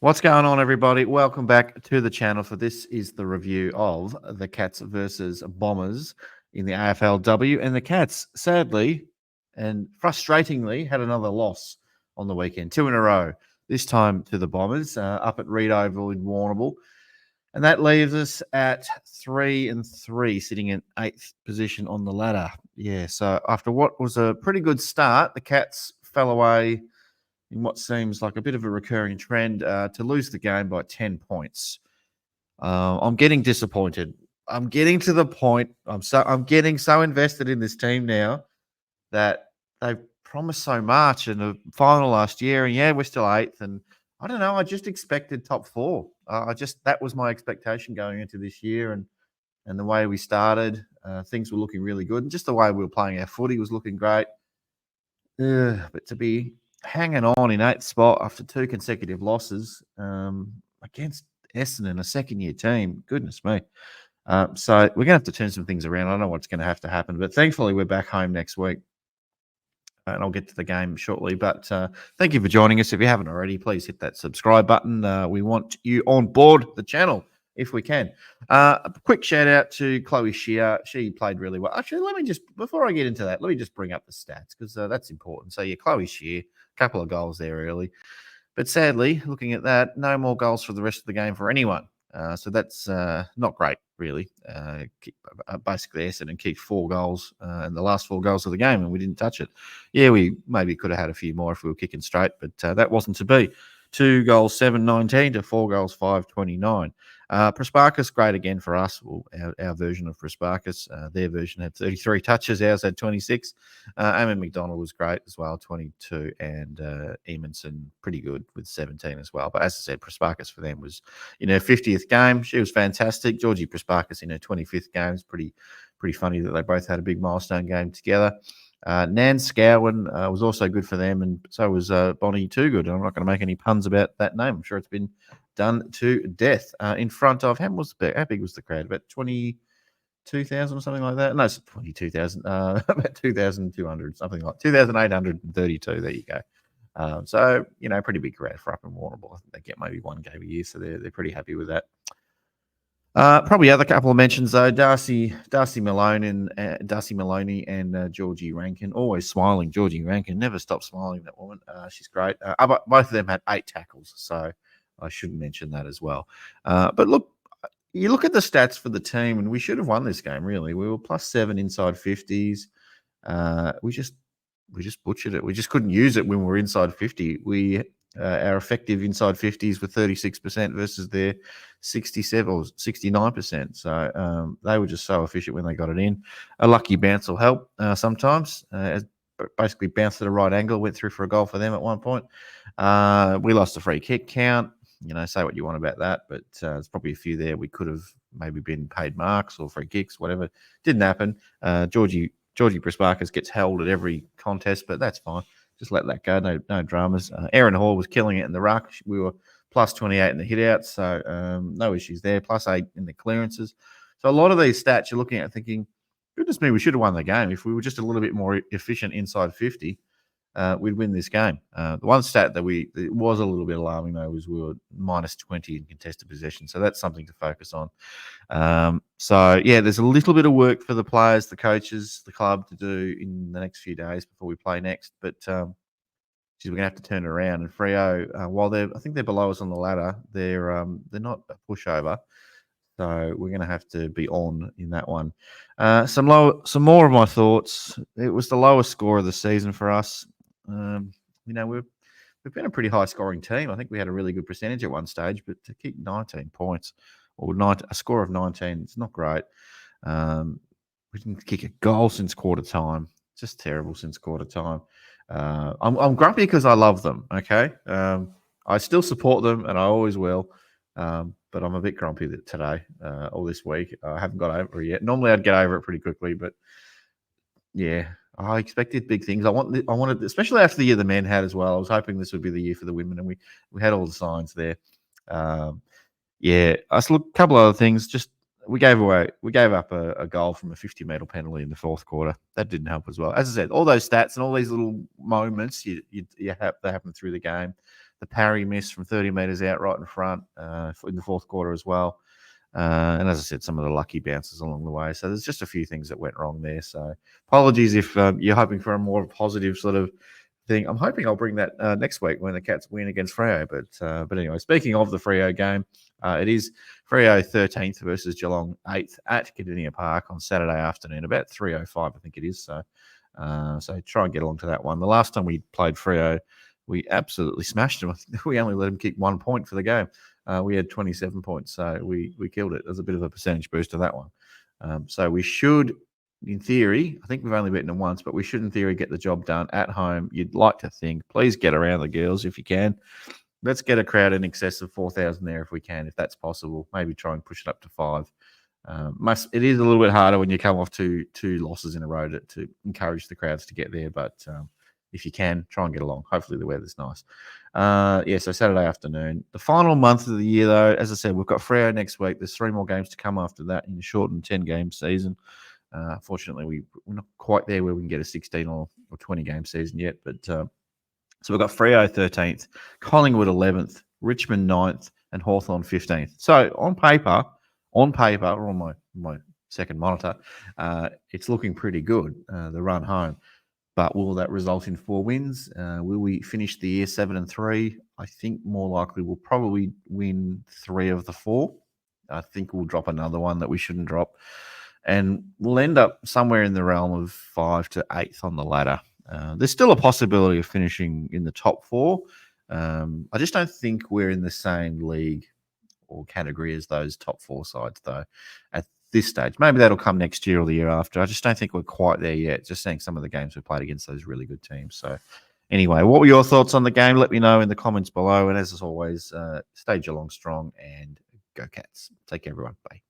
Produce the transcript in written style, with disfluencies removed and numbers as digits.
What's going on, everybody? Welcome back to the channel. For this is the review of the Cats versus Bombers in the AFLW. And the Cats, sadly and frustratingly, had another loss on the weekend, 2 in a row. This time to the Bombers, up at Reed Oval in Warrnambool. And that leaves us at 3-3, sitting in 8th position on the ladder. Yeah, so after what was a pretty good start, the Cats fell away in what seems like a bit of a recurring trend to lose the game by 10 points. I'm getting disappointed. I'm getting to the point. I'm getting so invested in this team now that they promised so much in the final last year, and yeah, we're still 8th. And I don't know. I just expected top 4. That was my expectation going into this year, and the way we started, things were looking really good, and just the way we were playing our footy was looking great. But to be hanging on in 8th spot after 2 consecutive losses against Essendon, a second-year team, goodness me. So we're going to have to turn some things around. I don't know what's going to have to happen, but thankfully we're back home next week. And I'll get to the game shortly. But thank you for joining us. If you haven't already, please hit that subscribe button. We want you on board the channel if we can. A quick shout out to Chloe Shear. She played really well. Actually, before I get into that, let me just bring up the stats because that's important. So, yeah, Chloe Shear, a couple of goals there early. But sadly, looking at that, no more goals for the rest of the game for anyone. So that's not great, really. Basically, Essendon kicked 4 goals in the last 4 goals of the game, and we didn't touch it. Yeah, we maybe could have had a few more if we were kicking straight, but that wasn't to be. 2 goals, 7-19 to 4 goals, 5-29. Prasparkas, great again for us. Well, our version of Prasparkas. Their version had 33 touches. Ours had 26. Eamon McDonald was great as well, 22. And Eamonson, pretty good with 17 as well. But as I said, Prasparkas for them was in her 50th game. She was fantastic. Georgie Prasparkas in her 25th game. It's pretty funny that they both had a big milestone game together. Nan Scowen was also good for them, and so was Bonnie Toogood. I'm not going to make any puns about that name. I'm sure it's been done to death. In front of how big was the crowd? About 22,000 or something like that. No, it's 22,000. About 2,200, something like 2,832. There you go. So pretty big crowd for up in Warrnambool. I think they get maybe 1 game a year, so they're pretty happy with that. Probably other couple of mentions though. Darcy Maloney and Georgie Rankin, always smiling. Georgie Rankin never stops smiling. That woman, she's great. Both of them had 8 tackles, so I should mention that as well. But look, you look at the stats for the team, and we should have won this game. Really, we were +7 inside 50s. We just butchered it. We just couldn't use it when we were inside 50. Our effective inside 50s were 36% versus their 67 or 69%. So they were just so efficient when they got it in. A lucky bounce will help sometimes. Basically bounced at a right angle, went through for a goal for them at one point. We lost a free kick count. Say what you want about that, but there's probably a few there we could have maybe been paid marks or free kicks, whatever. Didn't happen. Georgie Prasparkas gets held at every contest, but that's fine. Just let that go. No dramas. Aaron Hall was killing it in the ruck. We were +28 in the hit-outs, so no issues there. +8 in the clearances. So a lot of these stats you're looking at thinking, goodness me, we should have won the game. If we were just a little bit more efficient inside 50, we'd win this game. The one stat that was a little bit alarming, though, was we were -20 in contested possession. So that's something to focus on. So, yeah, there's a little bit of work for the players, the coaches, the club to do in the next few days before we play next. But we're going to have to turn it around. And Freo, while I think they're below us on the ladder, they're not a pushover. So we're going to have to be on in that one. Some more of my thoughts. It was the lowest score of the season for us. We've been a pretty high-scoring team. I think we had a really good percentage at one stage, but to kick 19 points or a score of 19, it's not great. We didn't kick a goal since quarter time. Just terrible since quarter time. I'm grumpy because I love them, okay? I still support them, and I always will. But I'm a bit grumpy today or this week. I haven't got over it yet. Normally, I'd get over it pretty quickly, but yeah, I expected big things. I wanted, especially after the year the men had as well. I was hoping this would be the year for the women, and we had all the signs there. Yeah, a couple other things. Just we gave up a goal from a 50-metre penalty in the fourth quarter. That didn't help as well. As I said, all those stats and all these little moments they happen through the game. the parry miss from 30 metres out right in front in the fourth quarter as well. And as I said, some of the lucky bounces along the way. So there's just a few things that went wrong there. So apologies if you're hoping for a more positive sort of thing. I'm hoping I'll bring that next week when the Cats win against Freo. But anyway, speaking of the Freo game, it is Freo 13th versus Geelong 8th at Cardinia Park on Saturday afternoon, about 3:05, I think it is. So try and get along to that one. The last time we played Freo, we absolutely smashed them. We only let them kick 1 point for the game. We had 27 points, so we killed it. There's a bit of a percentage boost to that one. So we should, in theory, I think we've only beaten them once, but we should, in theory, get the job done at home. You'd like to think. Please get around the girls if you can. Let's get a crowd in excess of 4,000 there if we can, if that's possible. Maybe try and push it up to 5. It is a little bit harder when you come off two losses in a row to encourage the crowds to get there, but if you can, try and get along. Hopefully the weather's nice. So Saturday afternoon. The final month of the year, though, as I said, we've got Freo next week. There's 3 more games to come after that in a shortened 10-game season. Fortunately, we're not quite there where we can get a 16 or 20-game season yet. But so we've got Freo 13th, Collingwood 11th, Richmond 9th, and Hawthorn 15th. So on paper, or on my second monitor, it's looking pretty good, the run home. But will that result in 4 wins? Will we finish the year 7-3? I think more likely we'll probably win 3 of the 4. I think we'll drop another one that we shouldn't drop. And we'll end up somewhere in the realm of 5 to 8th on the ladder. There's still a possibility of finishing in the top 4. I just don't think we're in the same league or category as those top 4 sides, though, at this stage. Maybe that'll come next year or the year after. I just don't think we're quite there yet, just seeing some of the games we played against those really good teams. So anyway, what were your thoughts on the game? Let me know in the comments below. And as always, stay Geelong strong and go Cats. Take care, everyone. Bye.